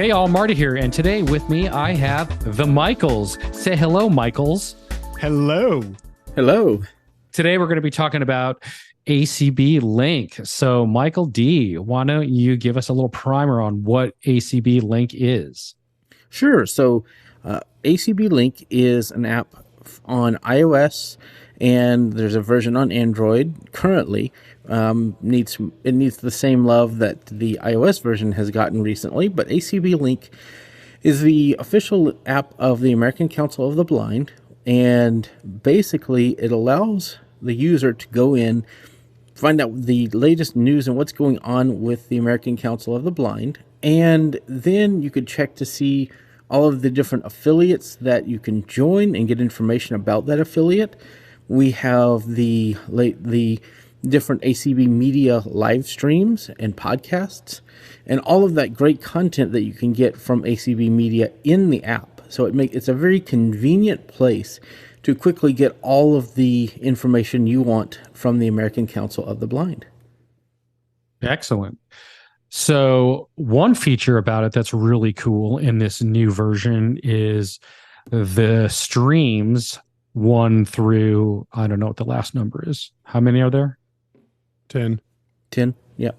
Hey all, Marty here, and today with me I have the Michaels. Say hello, Michaels. Hello. Hello. Today we're going to be talking about ACB Link. So Michael D, why don't you give us a little primer on what ACB Link is? Sure. So ACB Link is an app on iOS, and there's a version on Android currently. It needs the same love that the iOS version has gotten recently, but ACB Link is the official app of the American Council of the Blind, and basically it allows the user to go in, find out the latest news and what's going on with the American Council of the Blind, and then you could check to see all of the different affiliates that you can join and get information about that affiliate. We have the different ACB media live streams and podcasts, and all of that great content that you can get from ACB Media in the app. So it's a very convenient place to quickly get all of the information you want from the American Council of the Blind. Excellent. So one feature about it that's really cool in this new version is the streams 1 through, I don't know what the last number is. How many are there? 10. Yeah.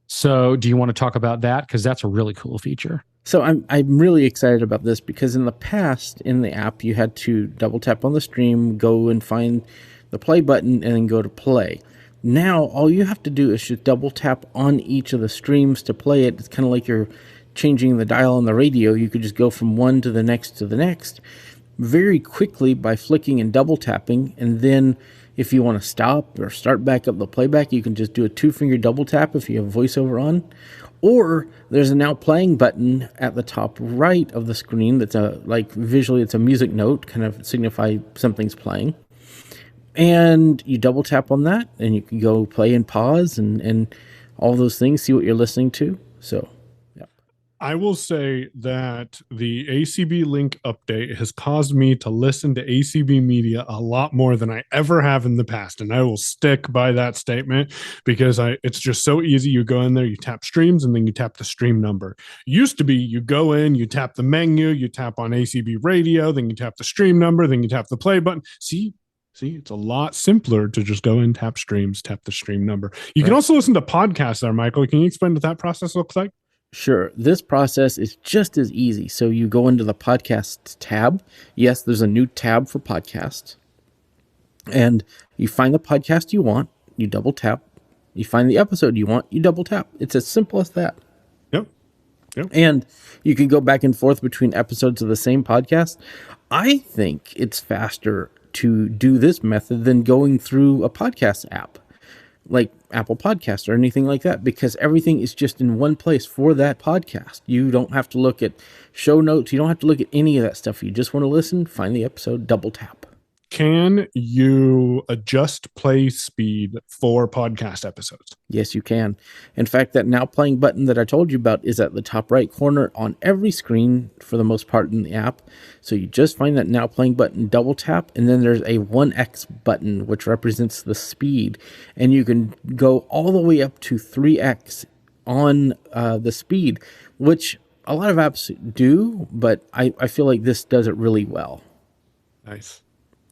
So do you want to talk about that? Because that's a really cool feature. So I'm really excited about this because in the past, in the app, you had to double tap on the stream, go and find the play button, and then go to play. Now, all you have to do is just double tap on each of the streams to play it. It's kind of like you're changing the dial on the radio. You could just go from one to the next very quickly by flicking and double tapping. And then if you want to stop or start back up the playback, you can just do a 2-finger double tap if you have voiceover on. Or there's a now playing button at the top right of the screen that's visually it's a music note, kind of signify something's playing. And you double tap on that and you can go play and pause and all those things, see what you're listening to. So, yeah. I will say that the ACB Link update has caused me to listen to ACB Media a lot more than I ever have in the past. And I will stick by that statement because it's just so easy. You go in there, you tap streams, and then you tap the stream number. Used to be you go in, you tap the menu, you tap on ACB Radio, then you tap the stream number, then you tap the play button. See, it's a lot simpler to just go in, tap streams, tap the stream number. You can also listen to podcasts there, Michael. Can you explain what that process looks like? Sure. This process is just as easy. So you go into the podcast tab. Yes, there's a new tab for podcasts. And you find the podcast you want, you double tap. You find the episode you want, you double tap. It's as simple as that. Yep. And you can go back and forth between episodes of the same podcast. I think it's faster to do this method than going through a podcast app like Apple Podcasts or anything like that, because everything is just in one place for that podcast. You don't have to look at show notes. You don't have to look at any of that stuff. You just want to listen, find the episode, double tap. Can you adjust play speed for podcast episodes? Yes, you can. In fact, that now playing button that I told you about is at the top right corner on every screen for the most part in the app. So you just find that now playing button, double tap, and then there's a 1x button, which represents the speed. And you can go all the way up to 3x on the speed, which a lot of apps do, but I feel like this does it really well. Nice.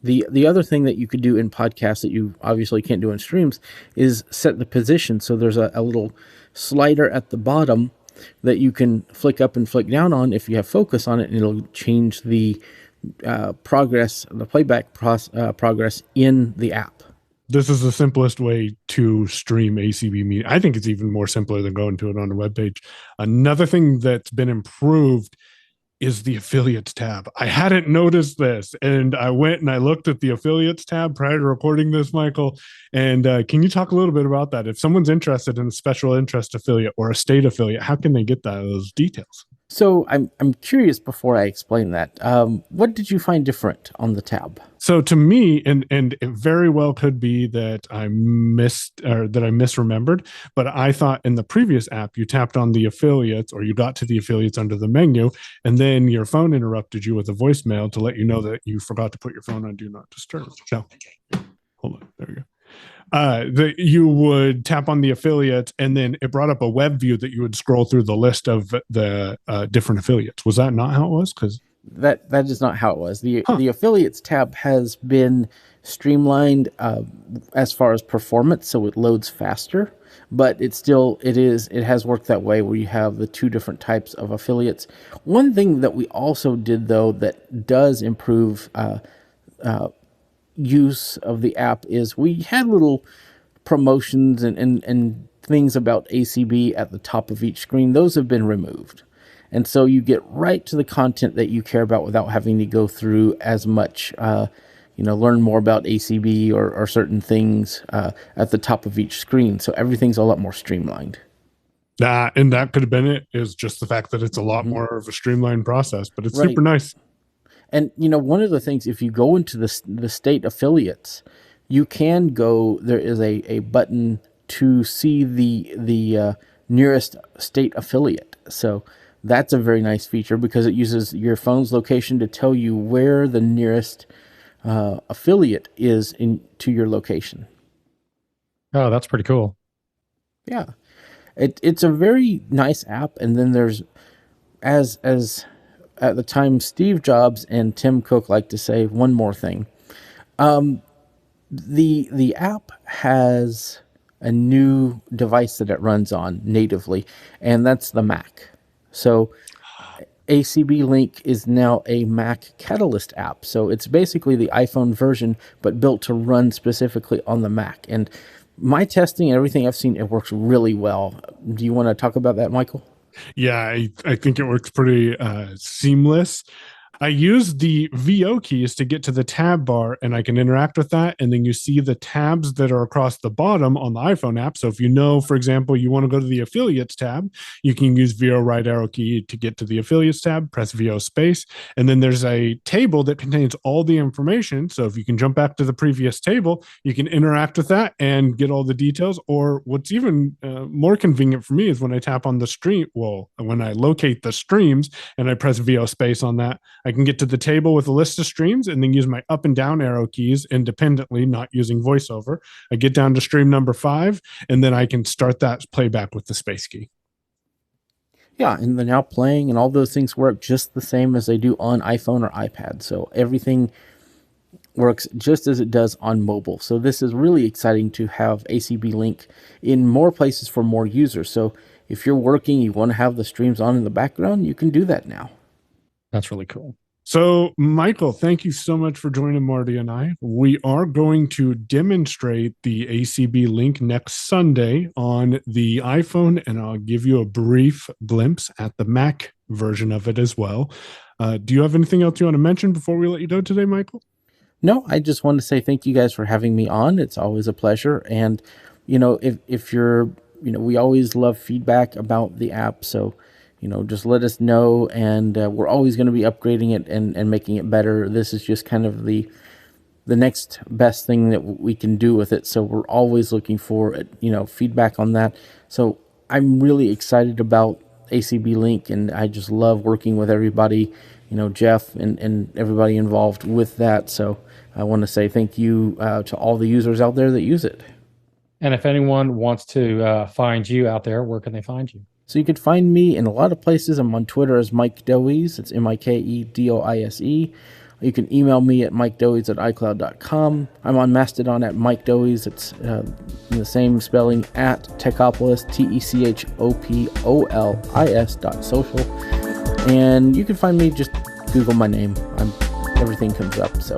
The other thing that you could do in podcasts that you obviously can't do in streams is set the position. So there's a little slider at the bottom that you can flick up and flick down on if you have focus on it, and it'll change the progress, the playback progress in the app. This is the simplest way to stream ACB Media. I think it's even more simpler than going to it on a webpage. Another thing that's been improved is the affiliates tab. I hadn't noticed this, and I went and I looked at the affiliates tab prior to recording this, Michael. And can you talk a little bit about that? If someone's interested in a special interest affiliate or a state affiliate, how can they get those details? So I'm curious before I explain that. What did you find different on the tab? So to me, and it very well could be that I misremembered, but I thought in the previous app, you tapped on the affiliates, or you got to the affiliates under the menu, and then your phone interrupted you with a voicemail to let you know that you forgot to put your phone on Do Not Disturb. So hold on, there we go. That you would tap on the affiliates, and then it brought up a web view that you would scroll through the list of the different affiliates. Was that not how it was? Because that is not how it was. The affiliates tab has been streamlined as far as performance, so it loads faster. But it has worked that way where you have the two different types of affiliates. One thing that we also did though that does improve use of the app is we had little promotions and things about ACB at the top of each screen. Those have been removed. And so you get right to the content that you care about without having to go through as much, learn more about ACB or certain things at the top of each screen. So everything's a lot more streamlined. And that could have been it, is just the fact that it's a lot more of a streamlined process, but it's super nice. And, one of the things, if you go into the state affiliates, you can go, there is a button to see the nearest state affiliate. So that's a very nice feature because it uses your phone's location to tell you where the nearest affiliate is to your location. Oh, that's pretty cool. Yeah. It's a very nice app. And then there's, as at the time, Steve Jobs and Tim Cook like to say one more thing. The app has a new device that it runs on natively, and that's the Mac. So ACB Link is now a Mac Catalyst app. So it's basically the iPhone version, but built to run specifically on the Mac. And my testing and everything I've seen, it works really well. Do you want to talk about that, Michael? Yeah, I think it works pretty seamless. I use the VO keys to get to the tab bar, and I can interact with that. And then you see the tabs that are across the bottom on the iPhone app. So if you know, for example, you want to go to the affiliates tab, you can use VO right arrow key to get to the affiliates tab, press VO space. And then there's a table that contains all the information. So if you can jump back to the previous table, you can interact with that and get all the details. Or what's even more convenient for me is when I tap on the stream, when I locate the streams and I press VO space on that, I can get to the table with a list of streams and then use my up and down arrow keys independently, not using voiceover. I get down to stream number 5, and then I can start that playback with the space key. Yeah, and they're now playing, and all those things work just the same as they do on iPhone or iPad. So everything works just as it does on mobile. So this is really exciting to have ACB Link in more places for more users. So if you're working, you want to have the streams on in the background, you can do that now. That's really cool. So, Michael, thank you so much for joining Marty and I. We are going to demonstrate the ACB Link next Sunday on the iPhone, and I'll give you a brief glimpse at the Mac version of it as well. Do you have anything else you want to mention before we let you go today, Michael? No, I just want to say thank you guys for having me on. It's always a pleasure. And, if you're, we always love feedback about the app. So, just let us know, and we're always going to be upgrading it and making it better. This is just kind of the next best thing that we can do with it. So we're always looking for, feedback on that. So I'm really excited about ACB Link, and I just love working with everybody, Jeff and everybody involved with that. So I want to say thank you to all the users out there that use it. And if anyone wants to find you out there, where can they find you? So you can find me in a lot of places. I'm on Twitter as Mike Doise. It's MikeDoise. You can email me at mikedoise@icloud.com. I'm on Mastodon at Mike Doise. It's the same spelling at Techopolis, TECHOPOLIS.social. And you can find me, just Google my name. Everything comes up. So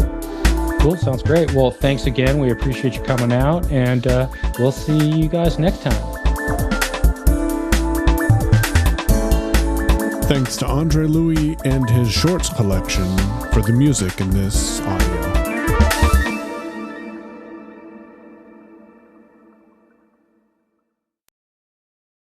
cool. Sounds great. Well, thanks again. We appreciate you coming out, and we'll see you guys next time. Thanks to Andre Louis and his shorts collection for the music in this audio.